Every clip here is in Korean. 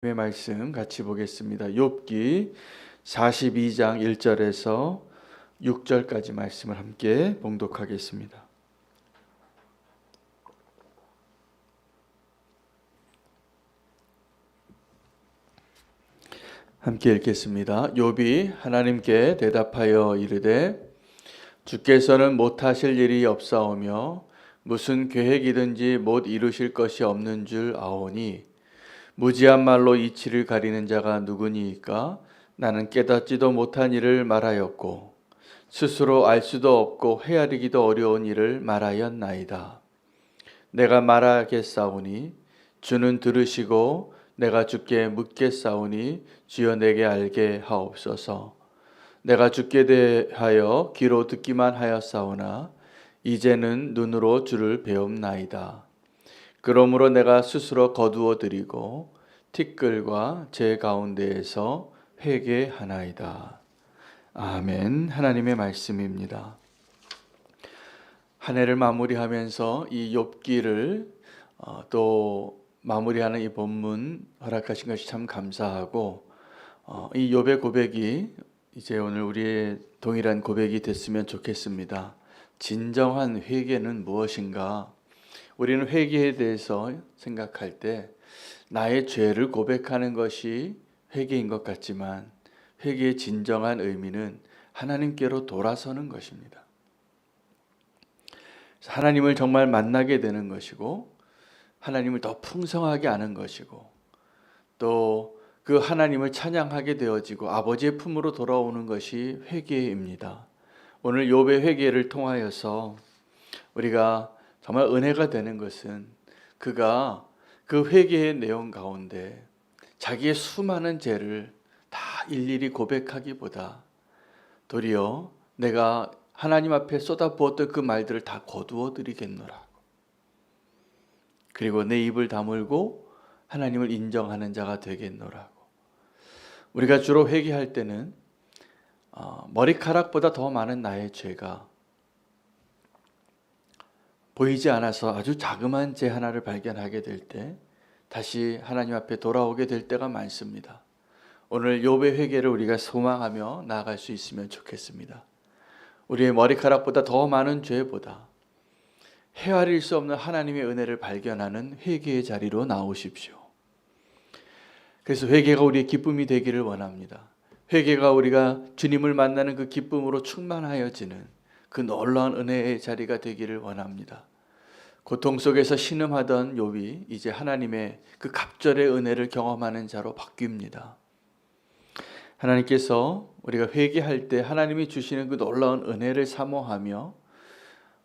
말씀 같이 보겠습니다. 욥기 42장 1절에서 6절까지 말씀을 함께 봉독하겠습니다. 함께 읽겠습니다. 욥이 하나님께 대답하여 이르되 주께서는 못하실 일이 없사오며 무슨 계획이든지 못 이루실 것이 없는 줄 아오니 무지한 말로 이치를 가리는 자가 누구니이까? 나는 깨닫지도 못한 일을 말하였고 스스로 알 수도 없고 헤아리기도 어려운 일을 말하였나이다. 내가 말하겠사오니 주는 들으시고 내가 주께 묻겠사오니 주여 내게 알게 하옵소서. 내가 주께 대하여 귀로 듣기만 하였사오나 이제는 눈으로 주를 배움나이다. 그러므로 내가 스스로 거두어 드리고 티끌과 제 가운데에서 회개하나이다. 아멘. 하나님의 말씀입니다. 한 해를 마무리하면서 이 욥기를 또 마무리하는 이 본문 허락하신 것이 참 감사하고 이 욥의 고백이 이제 오늘 우리의 동일한 고백이 됐으면 좋겠습니다. 진정한 회개는 무엇인가? 우리는 회개에 대해서 생각할 때 나의 죄를 고백하는 것이 회개인 것 같지만 회개의 진정한 의미는 하나님께로 돌아서는 것입니다. 하나님을 정말 만나게 되는 것이고 하나님을 더 풍성하게 아는 것이고 또 그 하나님을 찬양하게 되어지고 아버지의 품으로 돌아오는 것이 회개입니다. 오늘 욥의 회개를 통하여서 우리가 정말 은혜가 되는 것은 그가 그 회개의 내용 가운데 자기의 수많은 죄를 다 일일이 고백하기보다 도리어 내가 하나님 앞에 쏟아부었던 그 말들을 다 거두어 드리겠노라. 그리고 내 입을 다물고 하나님을 인정하는 자가 되겠노라고. 우리가 주로 회개할 때는 머리카락보다 더 많은 나의 죄가 보이지 않아서 아주 자그마한 죄 하나를 발견하게 될 때 다시 하나님 앞에 돌아오게 될 때가 많습니다. 오늘 욥의 회개를 우리가 소망하며 나아갈 수 있으면 좋겠습니다. 우리의 머리카락보다 더 많은 죄보다 헤아릴 수 없는 하나님의 은혜를 발견하는 회개의 자리로 나오십시오. 그래서 회개가 우리의 기쁨이 되기를 원합니다. 회개가 우리가 주님을 만나는 그 기쁨으로 충만하여지는 그 놀라운 은혜의 자리가 되기를 원합니다. 고통 속에서 신음하던 욥이 이제 하나님의 그 갑절의 은혜를 경험하는 자로 바뀝니다. 하나님께서 우리가 회개할 때 하나님이 주시는 그 놀라운 은혜를 사모하며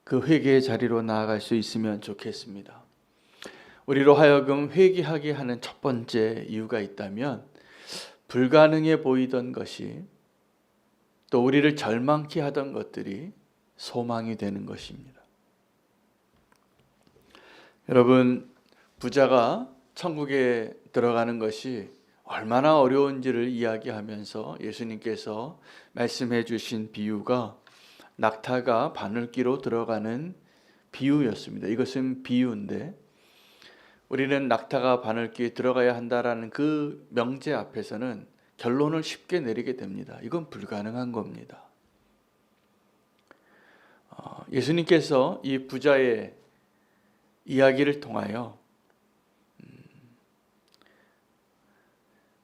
그 회개의 자리로 나아갈 수 있으면 좋겠습니다. 우리로 하여금 회개하게 하는 첫 번째 이유가 있다면 불가능해 보이던 것이 또 우리를 절망케 하던 것들이 소망이 되는 것입니다. 여러분, 부자가 천국에 들어가는 것이 얼마나 어려운지를 이야기하면서 예수님께서 말씀해 주신 비유가 낙타가 바늘기로 들어가는 비유였습니다. 이것은 비유인데 우리는 낙타가 바늘기에 들어가야 한다라는 그 명제 앞에서는 결론을 쉽게 내리게 됩니다. 이건 불가능한 겁니다. 예수님께서 이 부자의 이야기를 통하여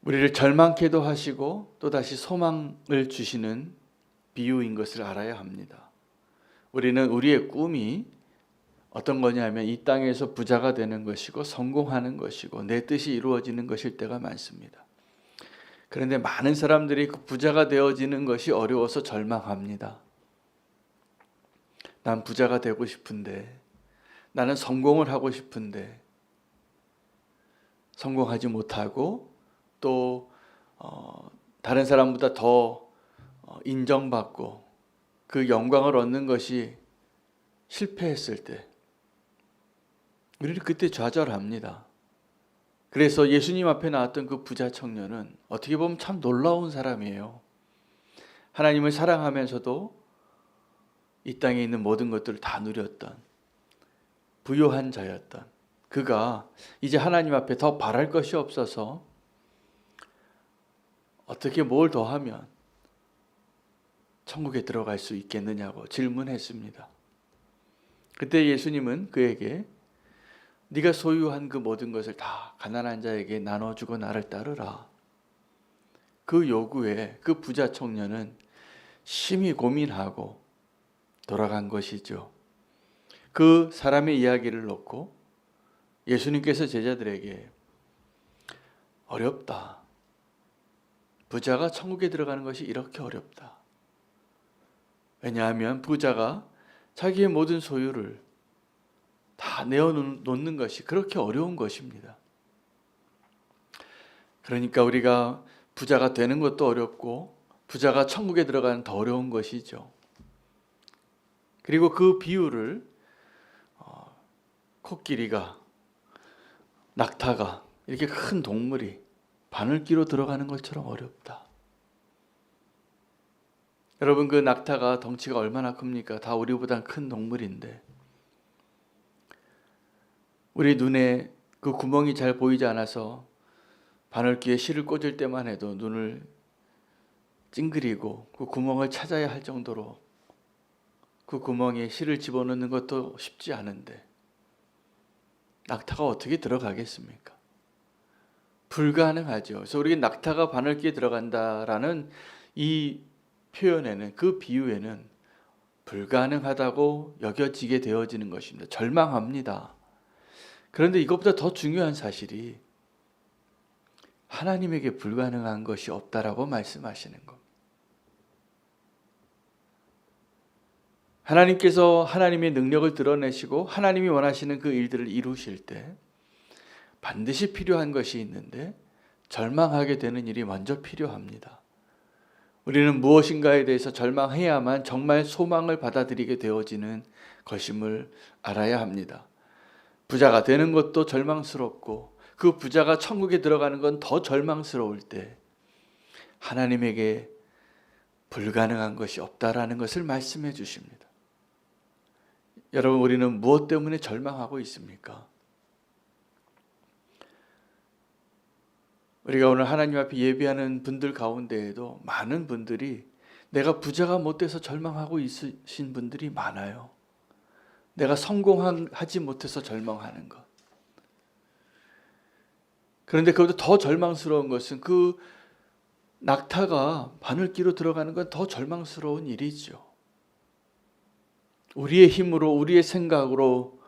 우리를 절망케도 하시고 또다시 소망을 주시는 비유인 것을 알아야 합니다. 우리는 우리의 꿈이 어떤 거냐면 이 땅에서 부자가 되는 것이고 성공하는 것이고 내 뜻이 이루어지는 것일 때가 많습니다. 그런데 많은 사람들이 그 부자가 되어지는 것이 어려워서 절망합니다. 난 부자가 되고 싶은데 나는 성공을 하고 싶은데 성공하지 못하고 또 다른 사람보다 더 인정받고 그 영광을 얻는 것이 실패했을 때 우리는 그때 좌절합니다. 그래서 예수님 앞에 나왔던 그 부자 청년은 어떻게 보면 참 놀라운 사람이에요. 하나님을 사랑하면서도 이 땅에 있는 모든 것들을 다 누렸던 부유한 자였던 그가 이제 하나님 앞에 더 바랄 것이 없어서 어떻게 뭘 더하면 천국에 들어갈 수 있겠느냐고 질문했습니다. 그때 예수님은 그에게 네가 소유한 그 모든 것을 다 가난한 자에게 나눠주고 나를 따르라. 그 요구에 그 부자 청년은 심히 고민하고 돌아간 것이죠. 그 사람의 이야기를 놓고 예수님께서 제자들에게 어렵다. 부자가 천국에 들어가는 것이 이렇게 어렵다. 왜냐하면 부자가 자기의 모든 소유를 다 내어놓는 것이 그렇게 어려운 것입니다. 그러니까 우리가 부자가 되는 것도 어렵고 부자가 천국에 들어가는 더 어려운 것이죠. 그리고 그 비유를 코끼리가, 낙타가 이렇게 큰 동물이 바늘귀로 들어가는 것처럼 어렵다. 여러분, 그 낙타가 덩치가 얼마나 큽니까? 다 우리보다 큰 동물인데 우리 눈에 그 구멍이 잘 보이지 않아서 바늘귀에 실을 꽂을 때만 해도 눈을 찡그리고 그 구멍을 찾아야 할 정도로 그 구멍에 실을 집어넣는 것도 쉽지 않은데 낙타가 어떻게 들어가겠습니까? 불가능하죠. 그래서 우리 낙타가 바늘귀에 들어간다라는 이 표현에는, 그 비유에는 불가능하다고 여겨지게 되어지는 것입니다. 절망합니다. 그런데 이것보다 더 중요한 사실이 하나님에게 불가능한 것이 없다라고 말씀하시는 겁니다. 하나님께서 하나님의 능력을 드러내시고 하나님이 원하시는 그 일들을 이루실 때 반드시 필요한 것이 있는데 절망하게 되는 일이 먼저 필요합니다. 우리는 무엇인가에 대해서 절망해야만 정말 소망을 받아들이게 되어지는 것임을 알아야 합니다. 부자가 되는 것도 절망스럽고 그 부자가 천국에 들어가는 건 더 절망스러울 때 하나님에게 불가능한 것이 없다라는 것을 말씀해 주십니다. 여러분, 우리는 무엇 때문에 절망하고 있습니까? 우리가 오늘 하나님 앞에 예배하는 분들 가운데에도 많은 분들이 내가 부자가 못 돼서 절망하고 있으신 분들이 많아요. 내가 성공하지 못해서 절망하는 것. 그런데 그보다 더 절망스러운 것은 그 낙타가 바늘귀로 들어가는 건 더 절망스러운 일이죠. 우리의 힘으로, 우리의 생각으로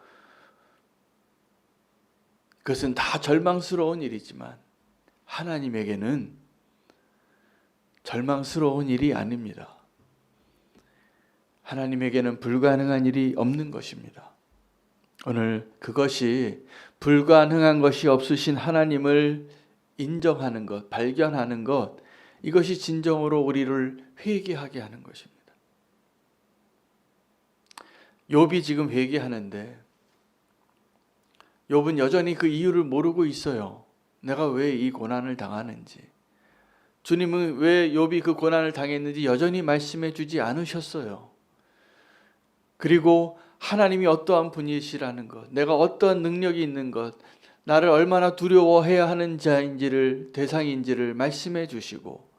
그것은 다 절망스러운 일이지만 하나님에게는 절망스러운 일이 아닙니다. 하나님에게는 불가능한 일이 없는 것입니다. 오늘 그것이 불가능한 것이 없으신 하나님을 인정하는 것, 발견하는 것, 이것이 진정으로 우리를 회개하게 하는 것입니다. 욥이 지금 회개하는데 욥은 여전히 그 이유를 모르고 있어요. 내가 왜 이 고난을 당하는지. 주님은 왜 욥이 그 고난을 당했는지 여전히 말씀해 주지 않으셨어요. 그리고 하나님이 어떠한 분이시라는 것, 내가 어떠한 능력이 있는 것, 나를 얼마나 두려워해야 하는 자인지를, 대상인지를 말씀해 주시고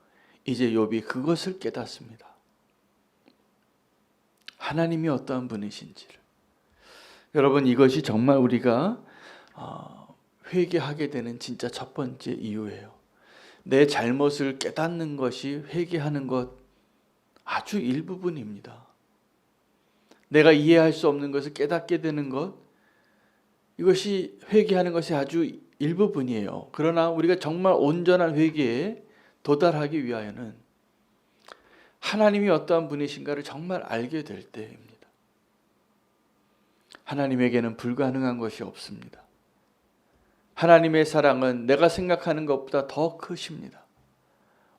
이제 욥이 그것을 깨닫습니다. 하나님이 어떠한 분이신지를. 여러분, 이것이 정말 우리가 회개하게 되는 진짜 첫 번째 이유예요. 내 잘못을 깨닫는 것이 회개하는 것 아주 일부분입니다. 내가 이해할 수 없는 것을 깨닫게 되는 것, 이것이 회개하는 것이 아주 일부분이에요. 그러나 우리가 정말 온전한 회개에 도달하기 위하여는 하나님이 어떠한 분이신가를 정말 알게 될 때입니다. 하나님에게는 불가능한 것이 없습니다. 하나님의 사랑은 내가 생각하는 것보다 더 크십니다.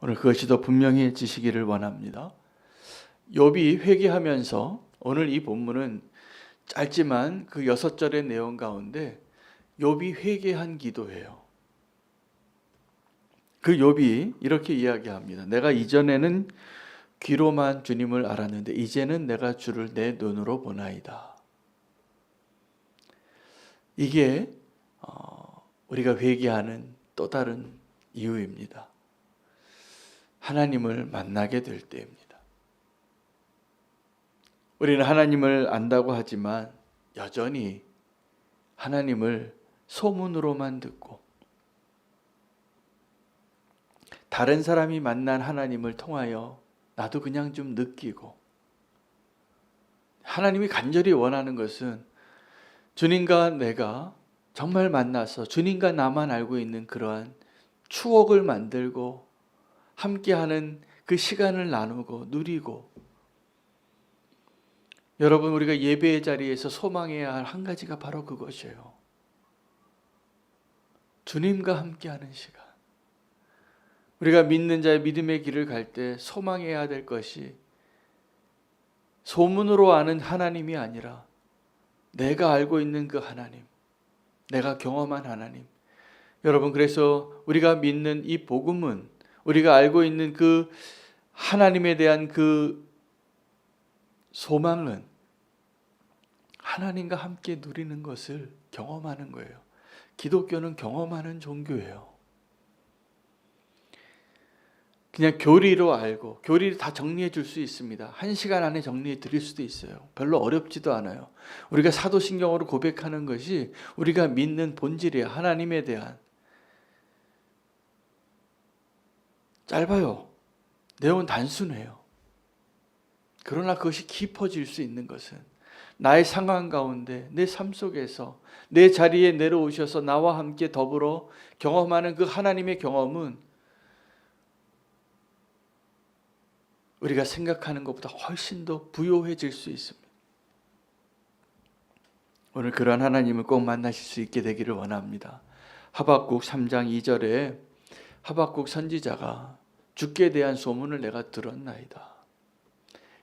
오늘 그것이 더 분명해지시기를 원합니다. 욥이 회개하면서, 오늘 이 본문은 짧지만 그 6절의 내용 가운데 욥이 회개한 기도예요. 그 욥이 이렇게 이야기합니다. 내가 이전에는 귀로만 주님을 알았는데 이제는 내가 주를 내 눈으로 보나이다. 이게 우리가 회개하는 또 다른 이유입니다. 하나님을 만나게 될 때입니다. 우리는 하나님을 안다고 하지만 여전히 하나님을 소문으로만 듣고 다른 사람이 만난 하나님을 통하여 나도 그냥 좀 느끼고, 하나님이 간절히 원하는 것은 주님과 내가 정말 만나서 주님과 나만 알고 있는 그러한 추억을 만들고 함께하는 그 시간을 나누고 누리고, 여러분, 우리가 예배의 자리에서 소망해야 할 한 가지가 바로 그것이에요. 주님과 함께하는 시간. 우리가 믿는 자의 믿음의 길을 갈 때 소망해야 될 것이 소문으로 아는 하나님이 아니라 내가 알고 있는 그 하나님, 내가 경험한 하나님. 여러분, 그래서 우리가 믿는 이 복음은, 우리가 알고 있는 그 하나님에 대한 그 소망은 하나님과 함께 누리는 것을 경험하는 거예요. 기독교는 경험하는 종교예요. 그냥 교리로 알고 교리를 다 정리해 줄 수 있습니다. 1시간 안에 정리해 드릴 수도 있어요. 별로 어렵지도 않아요. 우리가 사도신경으로 고백하는 것이 우리가 믿는 본질이에요. 하나님에 대한. 짧아요. 내용은 단순해요. 그러나 그것이 깊어질 수 있는 것은 나의 상황 가운데, 내 삶 속에서 내 자리에 내려오셔서 나와 함께 더불어 경험하는 그 하나님의 경험은 우리가 생각하는 것보다 훨씬 더 부요해질 수 있습니다. 오늘 그러한 하나님을 꼭 만나실 수 있게 되기를 원합니다. 하박국 3장 2절에 하박국 선지자가 주께 대한 소문을 내가 들었나이다.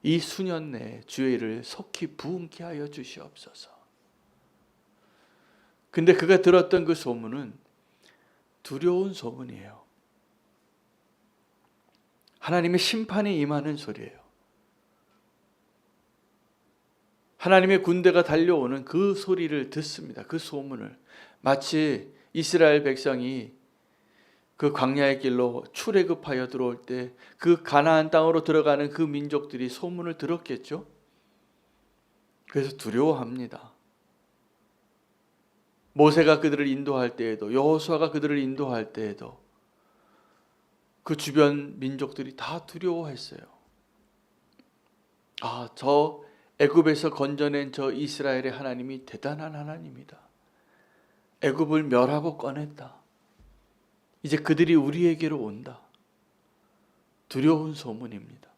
이 수년 내에 주의 일을 속히 부응케 하여 주시옵소서. 근데 그가 들었던 그 소문은 두려운 소문이에요. 하나님의 심판이 임하는 소리예요. 하나님의 군대가 달려오는 그 소리를 듣습니다. 그 소문을. 마치 이스라엘 백성이 그 광야의 길로 출애굽하여 들어올 때 그 가나안 땅으로 들어가는 그 민족들이 소문을 들었겠죠. 그래서 두려워합니다. 모세가 그들을 인도할 때에도, 여호수아가 그들을 인도할 때에도 그 주변 민족들이 다 두려워했어요. 저 애굽에서 건져낸 저 이스라엘의 하나님이 대단한 하나님이다. 애굽을 멸하고 꺼냈다. 이제 그들이 우리에게로 온다. 두려운 소문입니다.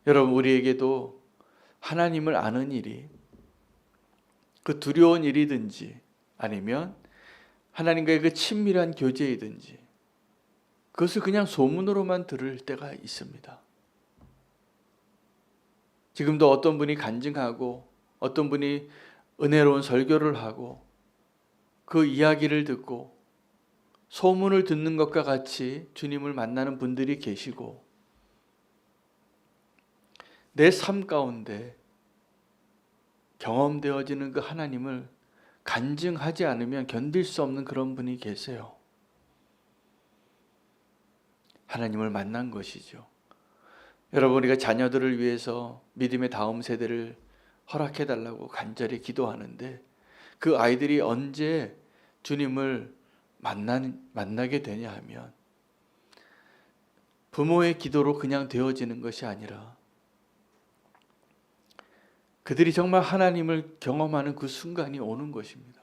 여러분, 우리에게도 하나님을 아는 일이, 그 두려운 일이든지 아니면 하나님과의 그 친밀한 교제이든지, 그것을 그냥 소문으로만 들을 때가 있습니다. 지금도 어떤 분이 간증하고 어떤 분이 은혜로운 설교를 하고 그 이야기를 듣고 소문을 듣는 것과 같이 주님을 만나는 분들이 계시고, 내 삶 가운데 경험되어지는 그 하나님을 간증하지 않으면 견딜 수 없는 그런 분이 계세요. 하나님을 만난 것이죠. 여러분, 우리가 자녀들을 위해서 믿음의 다음 세대를 허락해달라고 간절히 기도하는데 그 아이들이 언제 주님을 만나게 되냐 하면 부모의 기도로 그냥 되어지는 것이 아니라 그들이 정말 하나님을 경험하는 그 순간이 오는 것입니다.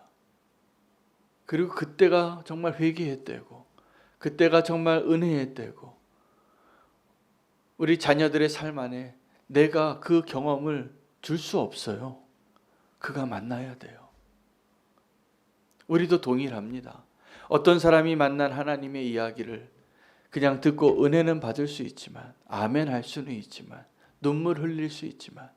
그리고 그때가 정말 회개의 때고, 그때가 정말 은혜의 때고, 우리 자녀들의 삶 안에 내가 그 경험을 줄 수 없어요. 그가 만나야 돼요. 우리도 동일합니다. 어떤 사람이 만난 하나님의 이야기를 그냥 듣고 은혜는 받을 수 있지만, 아멘 할 수는 있지만, 눈물 흘릴 수 있지만,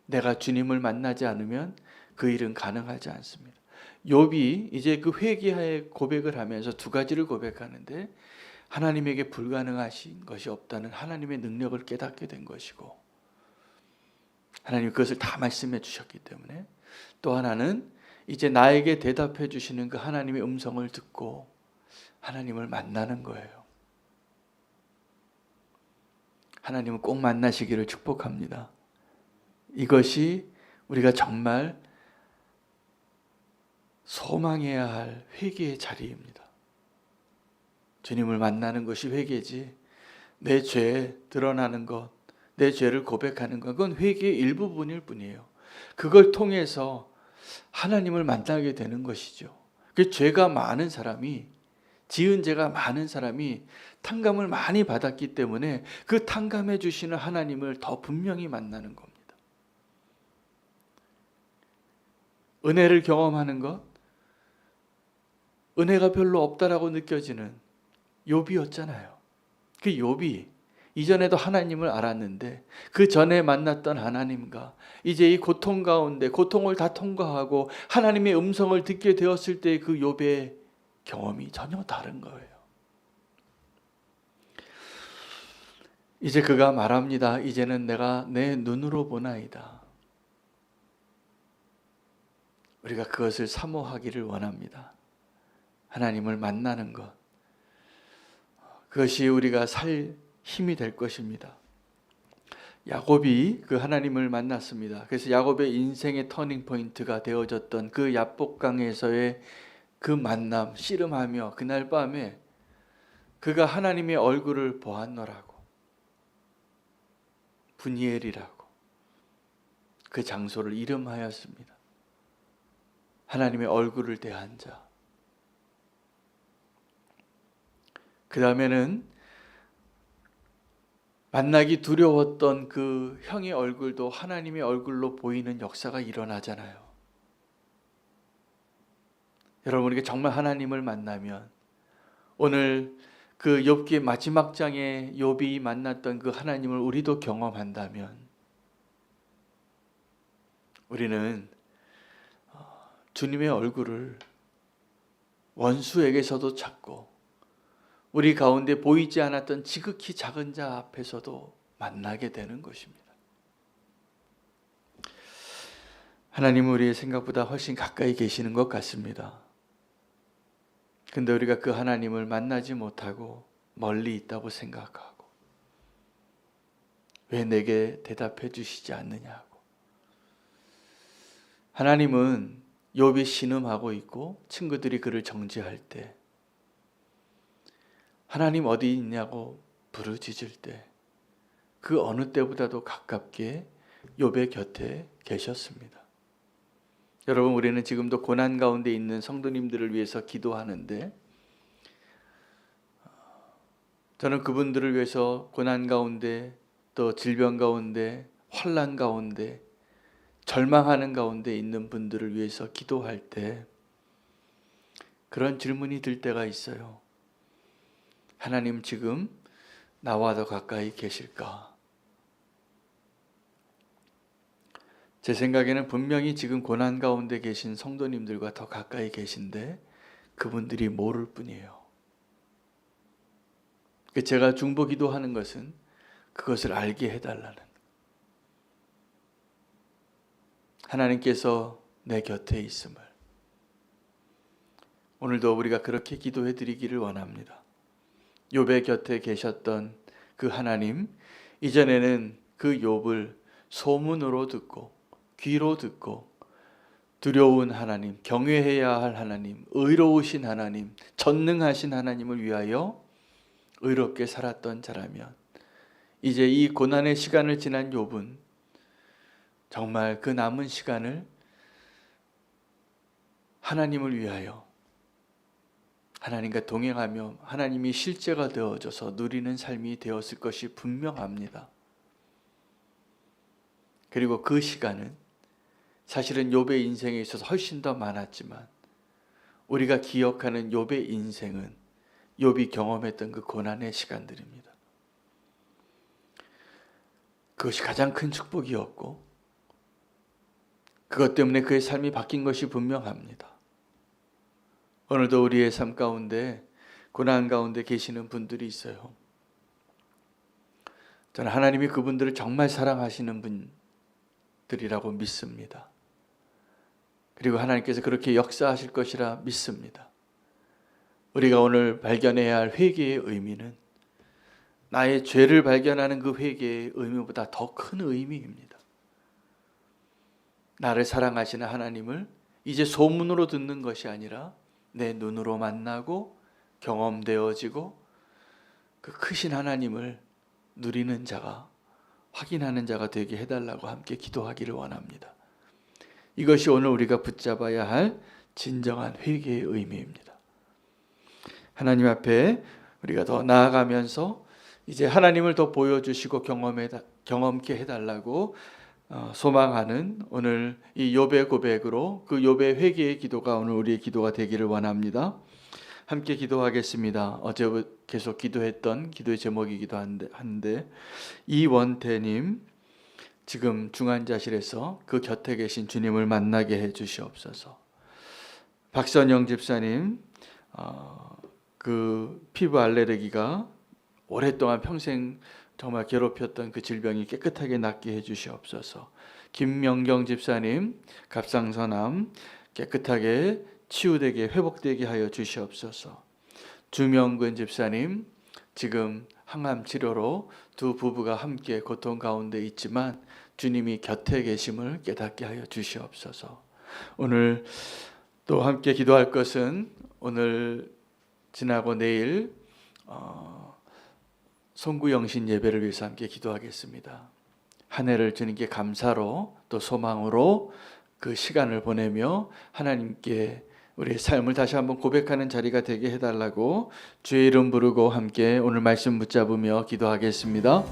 내가 주님을 만나지 않으면 그 일은 가능하지 않습니다. 욥이 이제 그 회개의 고백을 하면서 두 가지를 고백하는데, 하나님에게 불가능하신 것이 없다는 하나님의 능력을 깨닫게 된 것이고, 하나님 그것을 다 말씀해 주셨기 때문에, 또 하나는 이제 나에게 대답해 주시는 그 하나님의 음성을 듣고 하나님을 만나는 거예요. 하나님은 꼭 만나시기를 축복합니다. 이것이 우리가 정말 소망해야 할 회개의 자리입니다. 주님을 만나는 것이 회개지, 내 죄 드러나는 것, 내 죄를 고백하는 것, 그건 회개의 일부분일 뿐이에요. 그걸 통해서 하나님을 만나게 되는 것이죠. 그 죄가 많은 사람이, 지은 죄가 많은 사람이 탕감을 많이 받았기 때문에 그 탕감해 주시는 하나님을 더 분명히 만나는 겁니다. 은혜를 경험하는 것, 은혜가 별로 없다라고 느껴지는 욥이었잖아요. 그 욥이 이전에도 하나님을 알았는데 그 전에 만났던 하나님과 이제 이 고통 가운데 고통을 다 통과하고 하나님의 음성을 듣게 되었을 때 그 욥의 경험이 전혀 다른 거예요. 이제 그가 말합니다. 이제는 내가 내 눈으로 보나이다. 우리가 그것을 사모하기를 원합니다. 하나님을 만나는 것. 그것이 우리가 살 힘이 될 것입니다. 야곱이 그 하나님을 만났습니다. 그래서 야곱의 인생의 터닝 포인트가 되어졌던 그 야복강에서의 그 만남, 씨름하며 그날 밤에 그가 하나님의 얼굴을 보았노라고, 분이엘이라고 그 장소를 이름하였습니다. 하나님의 얼굴을 대한 자. 그 다음에는 만나기 두려웠던 그 형의 얼굴도 하나님의 얼굴로 보이는 역사가 일어나잖아요. 여러분, 우리가 정말 하나님을 만나면 오늘 그 욥기의 마지막 장에 욥이 만났던 그 하나님을 우리도 경험한다면 우리는 주님의 얼굴을 원수에게서도 찾고 우리 가운데 보이지 않았던 지극히 작은 자 앞에서도 만나게 되는 것입니다. 하나님은 우리의 생각보다 훨씬 가까이 계시는 것 같습니다. 근데 우리가 그 하나님을 만나지 못하고 멀리 있다고 생각하고 왜 내게 대답해 주시지 않느냐고. 하나님은 욥이 신음하고 있고 친구들이 그를 정죄할 때 하나님 어디 있냐고 부르짖을 때 그 어느 때보다도 가깝게 욥의 곁에 계셨습니다. 여러분, 우리는 지금도 고난 가운데 있는 성도님들을 위해서 기도하는데 저는 그분들을 위해서 고난 가운데 또 질병 가운데 환난 가운데 절망하는 가운데 있는 분들을 위해서 기도할 때 그런 질문이 들 때가 있어요. 하나님 지금 나와 더 가까이 계실까? 제 생각에는 분명히 지금 고난 가운데 계신 성도님들과 더 가까이 계신데 그분들이 모를 뿐이에요. 제가 중보 기도하는 것은 그것을 알게 해달라는, 하나님께서 내 곁에 있음을 오늘도 우리가 그렇게 기도해 드리기를 원합니다. 욥의 곁에 계셨던 그 하나님, 이전에는 그 욥을 소문으로 듣고 귀로 듣고 두려운 하나님, 경외해야 할 하나님, 의로우신 하나님, 전능하신 하나님을 위하여 의롭게 살았던 자라면 이제 이 고난의 시간을 지난 욥은 정말 그 남은 시간을 하나님을 위하여 하나님과 동행하며 하나님이 실제가 되어져서 누리는 삶이 되었을 것이 분명합니다. 그리고 그 시간은 사실은 욥의 인생에 있어서 훨씬 더 많았지만 우리가 기억하는 욥의 인생은 욥이 경험했던 그 고난의 시간들입니다. 그것이 가장 큰 축복이었고 그것 때문에 그의 삶이 바뀐 것이 분명합니다. 오늘도 우리의 삶 가운데 고난 가운데 계시는 분들이 있어요. 저는 하나님이 그분들을 정말 사랑하시는 분들이라고 믿습니다. 그리고 하나님께서 그렇게 역사하실 것이라 믿습니다. 우리가 오늘 발견해야 할 회개의 의미는 나의 죄를 발견하는 그 회개의 의미보다 더 큰 의미입니다. 나를 사랑하시는 하나님을 이제 소문으로 듣는 것이 아니라 내 눈으로 만나고 경험되어지고 그 크신 하나님을 누리는 자가, 확인하는 자가 되게 해달라고 함께 기도하기를 원합니다. 이것이 오늘 우리가 붙잡아야 할 진정한 회개의 의미입니다. 하나님 앞에 우리가 더 나아가면서 이제 하나님을 더 보여주시고 경험케 해달라고 소망하는 오늘 이 욥의 고백으로 그 욥의 회개의 기도가 오늘 우리의 기도가 되기를 원합니다. 함께 기도하겠습니다. 어제 계속 기도했던 기도의 제목이기도 한데 이원태님, 지금 중환자실에서 그 곁에 계신 주님을 만나게 해 주시옵소서. 박선영 집사님, 그 피부 알레르기가 오랫동안 평생 정말 괴롭혔던 그 질병이 깨끗하게 낫게 해 주시옵소서. 김명경 집사님, 갑상선암 깨끗하게 치유되게 회복되게 하여 주시옵소서. 주명근 집사님, 지금 항암 치료로 두 부부가 함께 고통 가운데 있지만 주님이 곁에 계심을 깨닫게 하여 주시옵소서. 오늘 또 함께 기도할 것은 오늘 지나고 내일 송구영신 예배를 위해서 함께 기도하겠습니다. 한 해를 주님께 감사로 또 소망으로 그 시간을 보내며 하나님께 우리의 삶을 다시 한번 고백하는 자리가 되게 해달라고 주의 이름 부르고 함께 오늘 말씀 붙잡으며 기도하겠습니다.